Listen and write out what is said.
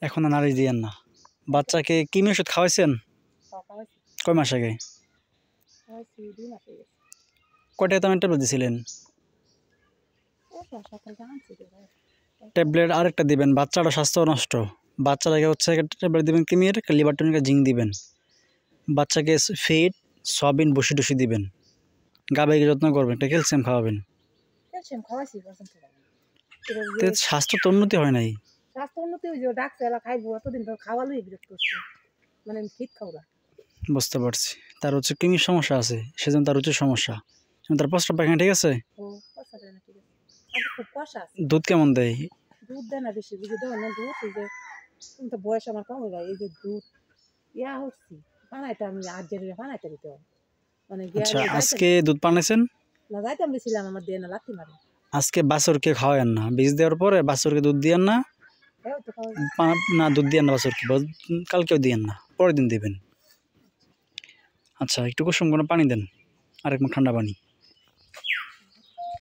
এখন আর নারিশ দিয়েন না। বাচ্চাকে কৃমি ওষুধ খাওয়াইছেন? কয় মাস আগে? কয়টা দামের ট্যাবলেট দিছিলেন? ট্যাবলেট আরেকটা দিবেন, বাচ্চাটা স্বাস্থ্য নষ্ট। বাচ্চাটাকে হচ্ছে ট্যাবলেট দিবেন কৃমির, লিভার টনিক জিঙ্ক দিবেন। বাচ্চাকে ফিড সয়াবিন বসি টসি দিবেন। গাভীকে যত্ন করবেন, একটা ক্যালসিয়াম খাওয়াবেন। স্বাস্থ্য তো উন্নতি হয় নাই। বুঝতে পারছি, তার হচ্ছে কৃমির সমস্যা আছে, সেজন্য তার হচ্ছে সমস্যা। তার প্রস্রাব পায়খানা ঠিক আছে? দুধ কেমন দেয়? দুধ দেয় না বেশি, বুঝে দেয় না দুধ। এই যে তো বয়স আমার কম হয়ে যায়, এই যে দুধ হচ্ছে বানাইতে আমি বানাইতে দিতে মানে। আচ্ছা, আজকে দুধ পানাইছেন না? যাইতাম দিছিলাম, আমার দিয়ে না লাথি মারে। আজকে বাছুরকে খাওয়ায়েন না, বীজ দেওয়ার পরে বাছুরকে দুধ দিয়েন না। না, দুধ দিয়েন না বাছুরকে, কালকেও দিয়েন না, পরের দিন দিবেন। আচ্ছা, একটু কুসুম করে পানি দেন, আরেক মুখ ঠান্ডা পানি।